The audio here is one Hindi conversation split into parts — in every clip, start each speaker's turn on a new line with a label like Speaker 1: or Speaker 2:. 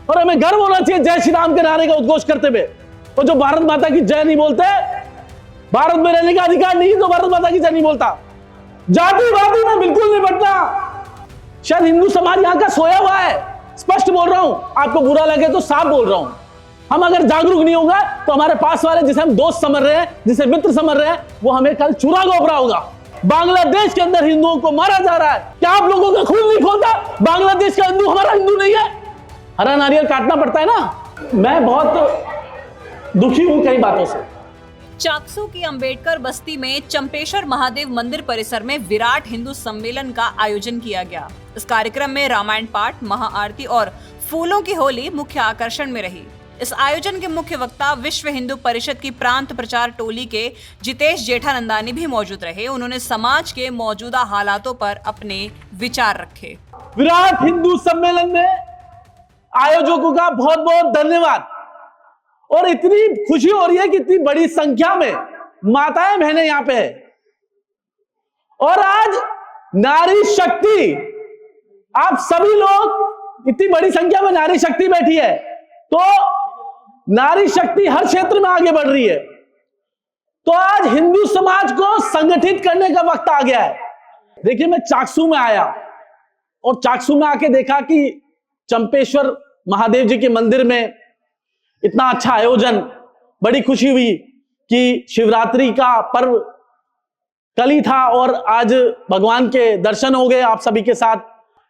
Speaker 1: और हमें गर्व होना चाहिए जय श्री राम के नारे का उद्घोष करते हुए। और जो भारत माता की जय नहीं बोलते, भारत में रहने का अधिकार नहीं, तो भारत माता की जय नहीं बोलता। जातिवादी में बिल्कुल नहीं बटना। शायद हिंदू समाज यहां का सोया हुआ है, स्पष्ट बोल रहा हूं, आपको बुरा लगे तो साफ बोल रहा हूं। हम अगर जागरूक नहीं होगा तो हमारे पास वाले जिसे हम दोस्त समझ रहे हैं, जिसे मित्र समझ रहे हैं, वो हमें कल चूरा गोबरा होगा। बांग्लादेश के अंदर हिंदुओं को मारा जा रहा है, क्या आप लोगों का खून नहीं खोलता? बांग्लादेश का हिंदू हमारा हिंदू नहीं है? हरा नारियल काटना पड़ता है ना। मैं बहुत दुखी हूं कई बातों से।
Speaker 2: चाकसू की अंबेडकर बस्ती में चंपेश्वर महादेव मंदिर परिसर में विराट हिंदू सम्मेलन का आयोजन किया गया। इस कार्यक्रम में रामायण पाठ, महाआरती और फूलों की होली मुख्य आकर्षण में रही। इस आयोजन के मुख्य वक्ता विश्व हिंदू परिषद की प्रांत प्रचार टोली के जितेश जेठानंदानी भी मौजूद रहे। उन्होंने समाज के मौजूदा हालातों पर अपने विचार रखे।
Speaker 1: विराट हिंदू सम्मेलन में आयोजकों का बहुत बहुत धन्यवाद। और इतनी खुशी हो रही है कि इतनी बड़ी संख्या में माताएं बहनें यहां पे है। और आज नारी शक्ति, आप सभी लोग, इतनी बड़ी संख्या में नारी शक्ति बैठी है, तो नारी शक्ति हर क्षेत्र में आगे बढ़ रही है। तो आज हिंदू समाज को संगठित करने का वक्त आ गया है। देखिए, मैं चाकसू में आया और चाकसू में आके देखा कि चंपेश्वर महादेव जी के मंदिर में इतना अच्छा आयोजन, बड़ी खुशी हुई कि शिवरात्रि का पर्व कल ही था और आज भगवान के दर्शन हो गए आप सभी के साथ।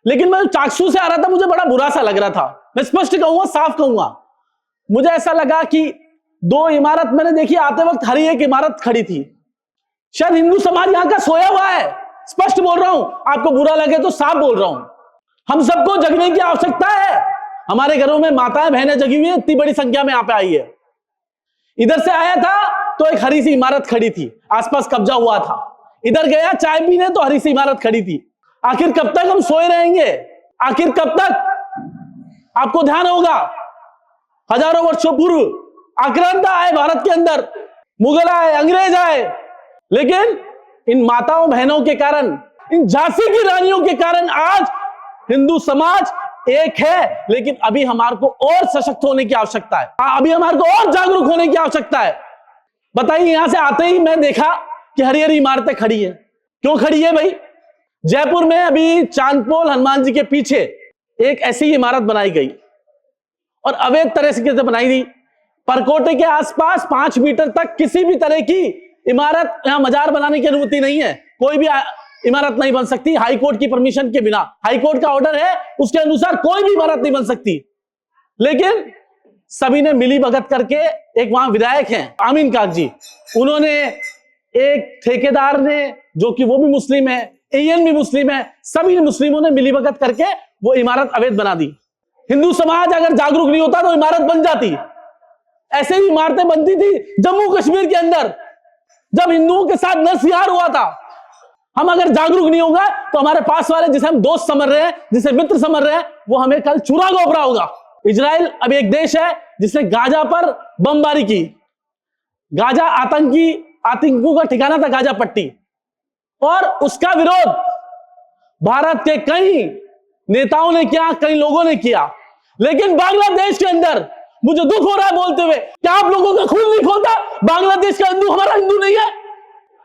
Speaker 1: लेकिन मैं चाकसू से आ रहा था, मुझे बड़ा बुरा सा लग रहा था। मैं स्पष्ट कहूंगा, साफ कहूंगा, मुझे ऐसा लगा कि दो इमारत मैंने देखी आते वक्त, हरी एक इमारत खड़ी थी। शायद हिंदू समाज यहां का सोया हुआ है, स्पष्ट बोल रहा हूं, आपको बुरा लगे तो साफ बोल रहा हूं। हम सबको जगने की आवश्यकता है। हमारे घरों में माताएं बहनें जगी हुई है, इतनी बड़ी संख्या में यहां पे आई है। इधर से आया था तो एक हरी सी इमारत खड़ी थी, आसपास कब्जा हुआ था। इधर गया चाय पीने तो हरी सी इमारत खड़ी थी। आखिर कब तक हम सोए रहेंगे? आखिर कब तक? आपको ध्यान होगा, हजारों वर्षों पूर्व आक्रांता आए भारत के अंदर, मुगल आए, अंग्रेज आए, लेकिन इन माताओं बहनों के कारण, इन झांसी की रानियों के कारण आज हिंदू समाज एक है। लेकिन अभी हमारे को और सशक्त होने की आवश्यकता है, अभी हमारे को और जागरूक होने की आवश्यकता है। बताइए, यहां से आते ही मैं देखा कि हरी हरी इमारतें खड़ी हैं। क्यों खड़ी है भाई? जयपुर में अभी चांदपोल हनुमान जी के पीछे एक ऐसी इमारत बनाई गई और अवैध तरह से बनाई गई। परकोटे के आसपास 5 मीटर तक किसी भी तरह की इमारत, यहां मजार बनाने की अनुमति नहीं है। कोई भी इमारत नहीं बन सकती हाई कोर्ट की परमिशन के बिना। हाई कोर्ट का ऑर्डर है, उसके अनुसार कोई भी इमारत नहीं बन सकती। लेकिन सभी ने मिली भगत करके, एक वहां विधायक हैं आमीन काक जी, उन्होंने, एक ठेकेदार ने जो कि वो भी मुस्लिम है, एएन भी मुस्लिम है, सभी मुस्लिमों ने मिली भगत करके वो इमारत अवैध बना दी। हिंदू समाज अगर जागरूक नहीं होता तो इमारत बन जाती। ऐसे ही इमारतें बनती थी जम्मू कश्मीर के अंदर, जब हिंदुओं के साथ नरसंहार हुआ था। हम अगर जागरूक नहीं होगा तो हमारे पास वाले जिसे हम दोस्त समझ रहे हैं, जिसे मित्र समझ रहे हैं, वो हमें कल चूरा गोबरा होगा। इजराइल अब एक देश है जिसने गाजा पर बमबारी की। गाजा आतंकियों का ठिकाना था, गाजा पट्टी, और उसका विरोध भारत के कई नेताओं ने किया, कई लोगों ने किया। लेकिन बांग्लादेश के अंदर मुझे दुख हो रहा है बोलते हुए, क्या आप लोगों का खून नहीं खोलता? बांग्लादेश का हिंदू हमारा हिंदू नहीं है?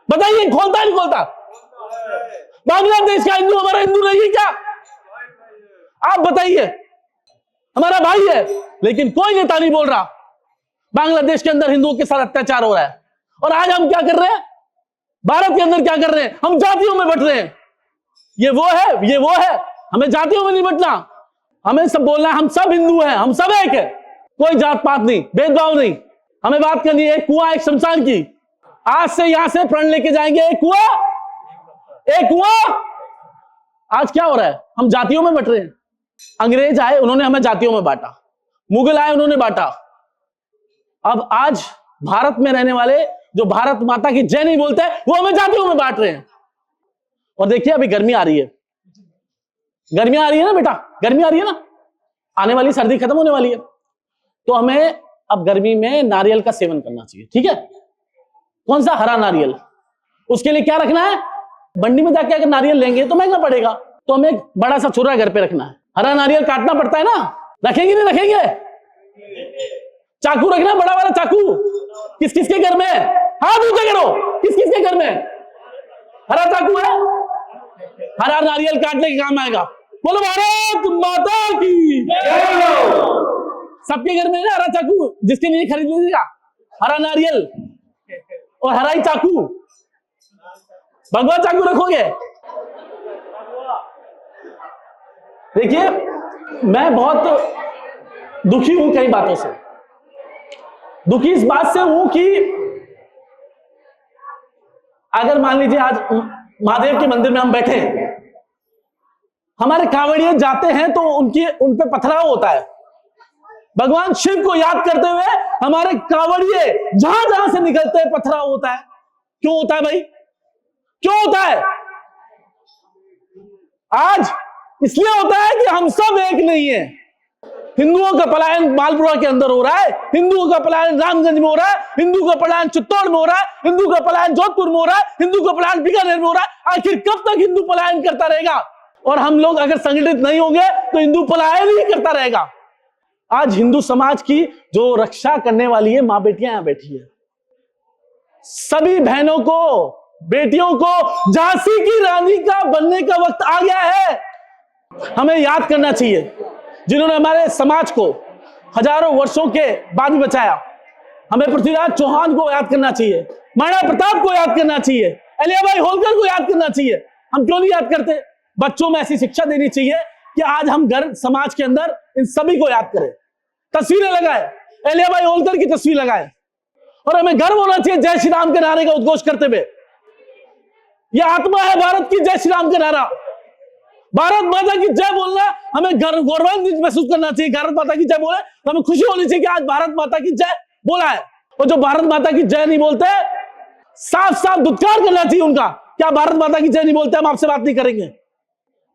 Speaker 1: बताइए, खोलता है नहीं खोलता? बांग्लादेश का हिंदू हमारा हिंदू नहीं है क्या? आप बताइए, हमारा भाई है। लेकिन कोई नेता नहीं बोल रहा। बांग्लादेश के अंदर हिंदुओं के साथ अत्याचार हो रहा है। और आज हम क्या कर रहे हैं? भारत के अंदर क्या कर रहे हैं? हम जातियों में बट रहे हैं। ये वो है, ये वो है। हमें जातियों में नहीं बटना, हमें सब बोलना है हम सब हिंदू हैं, हम सब एक है, कोई जात पात नहीं, भेदभाव नहीं। हमें बात करनी है एक कुआं एक शमशान की। आज से यहां से प्रण लेके जाएंगे, एक कुआं एक कुआं। आज क्या हो रहा है? हम जातियों में बट रहे हैं। अंग्रेज आए, उन्होंने हमें जातियों में बांटा, मुगल आए, उन्होंने बांटा। अब आज भारत में रहने वाले जो भारत माता की जय नहीं बोलते, वो हमें जातियों में बांट रहे हैं। और देखिए, अभी गर्मी आ रही है, गर्मियां आ रही है ना बेटा, गर्मी आ रही है ना, आने वाली सर्दी खत्म होने वाली है। तो हमें अब गर्मी में नारियल का सेवन करना चाहिए, ठीक है? कौन सा? हरा नारियल। उसके लिए क्या रखना है? मंडी में जाके अगर नारियल लेंगे तो महंगा पड़ेगा, तो हमें एक बड़ा सा छुरा घर पे रखना है। हरा नारियल काटना पड़ता है ना, रखेंगे नहीं रखेंगे? चाकू रखना, बड़ा वाला चाकू। किस किस के घर में है? हाथ ऊंचा करो। किस किस के घर में है? हरा चाकू है? हरा नारियल काटने के काम आएगा। बोलो भारत माता की। सबके घर में है ना हरा चाकू? जिसके लिए खरीद लीजिएगा हरा नारियल और हरा ही चाकू। भगवा चाकू रखोगे? देखिए, मैं बहुत दुखी हूं कई बातों से। दुखी इस बात से हूं कि अगर मान लीजिए आज महादेव के मंदिर में हम बैठे हैं, हमारे कांवड़िए जाते हैं तो उन पे पथराव होता है। भगवान शिव को याद करते हुए हमारे कांवड़िए जहां जहां से निकलते हैं पथराव होता है। क्यों होता है भाई? क्यों होता है? आज इसलिए होता है कि हम सब एक नहीं है। हिंदुओं का पलायन मालपुरा के अंदर हो रहा है, हिंदुओं का पलायन रामगंज में हो रहा है, हिंदू का पलायन चित्तौड़ में हो रहा है, हिंदू का पलायन जोधपुर में हो रहा है, हिंदू का पलायन बीकानेर में हो रहा है। आखिर कब तक हिंदू पलायन करता रहेगा? और हम लोग अगर संगठित नहीं होंगे तो हिंदू पलायन ही करता रहेगा। आज हिंदू समाज की जो रक्षा करने वाली है मां बेटियां यहां बैठी है। सभी बहनों को, बेटियों को झांसी की रानी का बनने का वक्त आ गया है। हमें याद करना चाहिए जिन्होंने हमारे समाज को हजारों वर्षों के बाद भी बचाया। हमें पृथ्वीराज चौहान को याद करना चाहिए, महाराणा प्रताप को याद करना चाहिए, अहिल्याबाई होलकर को याद करना चाहिए। हम क्यों नहीं याद करते? बच्चों में ऐसी शिक्षा देनी चाहिए कि आज हम घर समाज के अंदर इन सभी को याद करें, तस्वीरें लगाए, अहिल्याबाई होलकर की तस्वीर लगाए, और हमें गर्व होना चाहिए जय श्री राम के नारे का उद्घोष करते हुए। यह आत्मा है भारत की, जय श्री राम का नारा। भारत माता की जय बोलना हमें गौरवान्वित महसूस करना चाहिए। भारत माता की जय बोले तो हमें खुशी होनी चाहिए कि आज भारत माता की जय बोला है। और जो भारत माता की जय नहीं बोलते, साफ साफ दुत्कार करना चाहिए उनका। क्या भारत माता की जय नहीं बोलते? हम आपसे बात नहीं करेंगे।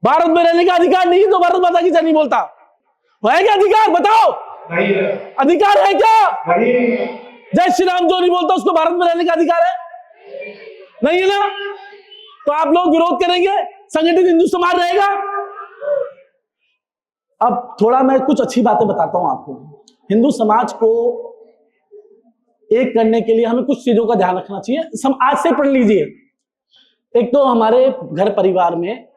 Speaker 1: भारत में रहने का अधिकार नहीं तो भारत माता की जय नहीं बोलता है क्या अधिकार? बताओ, अधिकार है क्या? जय श्री राम जो नहीं बोलता उसको भारत में रहने का अधिकार है? नहीं है ना? तो आप लोग विरोध करेंगे, संगठित हिंदू समाज रहेगा। अब थोड़ा मैं कुछ अच्छी बातें बताता हूं आपको। हिंदू समाज को एक करने के लिए हमें कुछ चीजों का ध्यान रखना चाहिए। आज से पढ़ लीजिए। एक तो हमारे घर परिवार में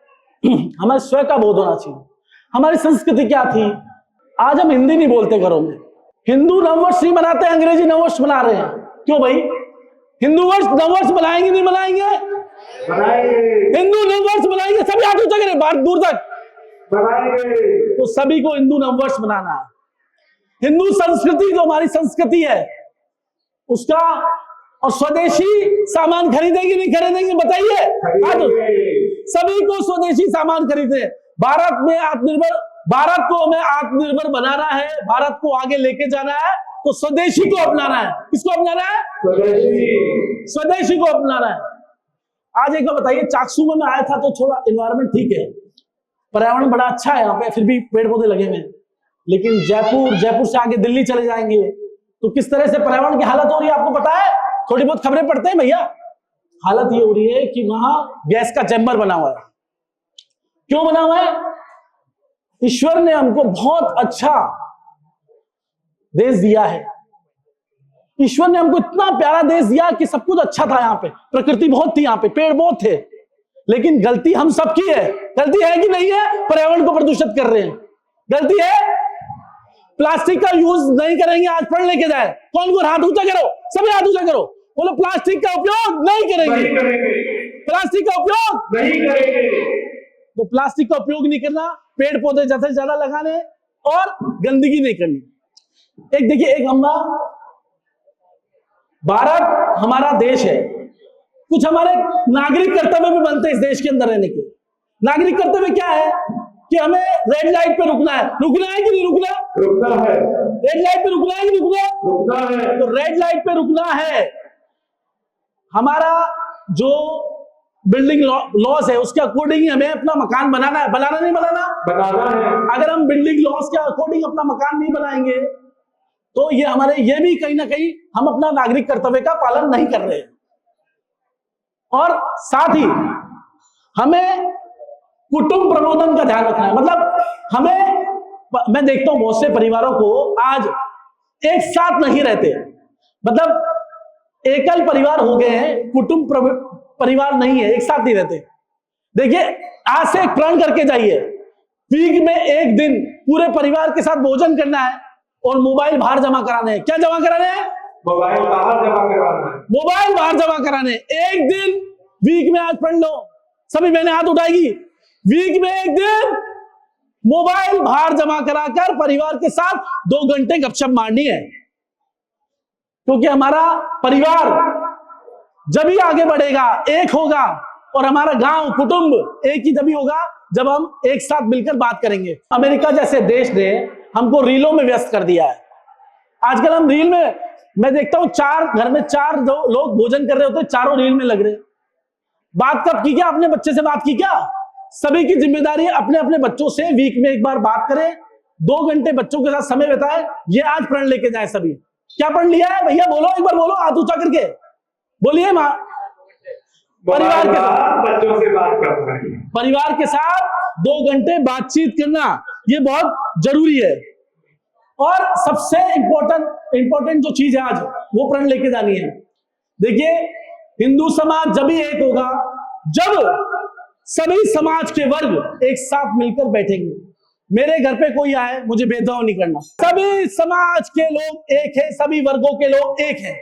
Speaker 1: हमारे स्वयं का बोध होना चाहिए। हमारी संस्कृति क्या थी? आज हम हिंदी नहीं बोलते घरों में। हिंदू नववर्ष नहीं मनाते, अंग्रेजी नववर्ष मना रहे हैं। क्यों भाई? हिंदू वर्ष नववर्ष मनाएंगे नहीं मनाएंगे? हिंदू नववर्ष मनाएंगे। सभी हाथ ऊंचा करें, बाहर दूर तक तो सभी को हिंदू नववर्ष मनाना है। हिंदू संस्कृति जो हमारी संस्कृति है उसका, और स्वदेशी सामान खरीदेंगे नहीं खरीदेंगे? बताइए। सभी को स्वदेशी सामान खरीदे। भारत में आत्मनिर्भर, भारत को हमें आत्मनिर्भर बनाना है, भारत को आगे लेके जाना है तो स्वदेशी को अपनाना है। किसको अपनाना है? स्वदेशी को अपनाना है। आज एक बार बताइए, चाकसू में मैं आया था तो थोड़ा एनवायरनमेंट ठीक है, पर्यावरण बड़ा अच्छा है यहाँ पे, फिर भी पेड़ पौधे लगे हुए हैं। लेकिन जयपुर से आगे दिल्ली चले जाएंगे तो किस तरह से पर्यावरण की हालत हो रही है आपको पता है? थोड़ी बहुत खबरें पढ़ते हैं भैया। हालत ये हो रही है कि वहां गैस का चैम्बर बना हुआ है। क्यों बना हुआ है? ईश्वर ने हमको बहुत अच्छा देश दिया है। ईश्वर ने हमको इतना प्यारा देश दिया कि सब कुछ अच्छा था। यहाँ पे प्रकृति बहुत थी, यहाँ पे पेड़ बहुत थे, लेकिन गलती हम सबकी है। गलती है कि नहीं है? पर्यावरण को प्रदूषित कर रहे हैं। गलती है। प्लास्टिक का यूज नहीं करेंगे, आज पढ़ लेके जाए। कौन हाथ ऊंचा करो, सभी हाथ ऊंचा करो, बोलो प्लास्टिक का उपयोग नहीं करेंगे। प्लास्टिक का उपयोग नहीं करेंगे। तो प्लास्टिक का उपयोग नहीं करना, पेड़ पौधे ज्यादा से ज्यादा लगाने और गंदगी नहीं करनी। एक देखिए, एक हमारा भारत हमारा देश है, कुछ हमारे नागरिक कर्तव्य भी बनते हैं इस देश के अंदर रहने के। नागरिक कर्तव्य क्या है कि हमें रेड लाइट पे रुकना है। रुकना है कि नहीं रुकना? रुकना है। रेड लाइट पे रुकना है कि नहीं रुकना? रुकना है। तो रेड लाइट पे रुकना है। हमारा जो बिल्डिंग लॉस है उसके अकॉर्डिंग ही हमें अपना मकान बनाना है। बनाना नहीं बनाना? बनाना है। अगर हम बिल्डिंग लॉस के अकॉर्डिंग अपना मकान नहीं बनाएंगे तो ये भी कहीं ना कहीं हम अपना नागरिक कर्तव्य का पालन नहीं कर रहे हैं। और साथ ही हमें कुटुंब प्रबोधन का ध्यान रखना है। मतलब हमें मैं देखता हूं बहुत से परिवारों को आज एक साथ नहीं रहते, मतलब एकल परिवार हो गए हैं, कुटुंब परिवार नहीं है, एक साथ नहीं रहते। देखिए, आज से एक प्रण करके जाइए, वीक में एक दिन पूरे परिवार के साथ भोजन करना है और मोबाइल बाहर जमा कराने हैं। क्या जमा कराने हैं?
Speaker 3: मोबाइल बाहर जमा कराना है।
Speaker 1: मोबाइल बाहर जमा कराने। एक दिन वीक में आज पढ़ लो, सभी बहनें हाथ उठाएगी, वीक में एक दिन मोबाइल बाहर जमा कराकर परिवार के साथ 2 घंटे गपशप मारनी है। क्योंकि हमारा परिवार जब ही आगे बढ़ेगा, एक होगा, और हमारा गांव कुटुंब एक ही तभी होगा जब हम एक साथ मिलकर बात करेंगे। अमेरिका जैसे देश ने हमको रीलों में व्यस्त कर दिया है। आजकल हम रील में, मैं देखता हूं घर में 4 लोग भोजन कर रहे होते, चारों रील में लग रहे। बात कब की क्या? अपने बच्चे से बात की क्या? सभी की जिम्मेदारी है अपने अपने बच्चों से वीक में एक बार बात करें, 2 घंटे बच्चों के साथ समय बिताए। ये आज प्रण लेके जाए सभी। क्या प्रण लिया है भैया? बोलो, एक बार बोलो, हाथ ऊंचा करके बोलिए। मां, परिवार के साथ
Speaker 3: बच्चों से बात करना है,
Speaker 1: परिवार के साथ 2 घंटे बातचीत करना, ये बहुत जरूरी है। और सबसे इंपॉर्टेंट जो चीज है आज, वो प्रण लेके जानी है। देखिए, हिंदू समाज जब ही एक होगा जब सभी समाज के वर्ग एक साथ मिलकर बैठेंगे। मेरे घर पे कोई आए, मुझे भेदभाव नहीं करना, सभी समाज के लोग एक हैं, सभी वर्गों के लोग एक हैं।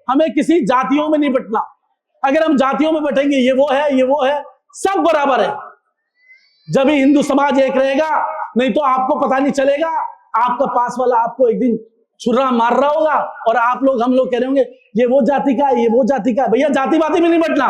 Speaker 1: हमें किसी जातियों में नहीं बंटना। अगर हम जातियों में बैठेंगे, ये वो है, ये वो है, सब बराबर है, जब ही हिंदू समाज एक रहेगा। नहीं तो आपको पता नहीं चलेगा, आपका पास वाला आपको एक दिन छुरा मार रहा होगा और आप लोग, हम लोग कह रहे होंगे ये वो जाति का है, ये वो जाति का है। भैया, जाति बाती में नहीं बंटना।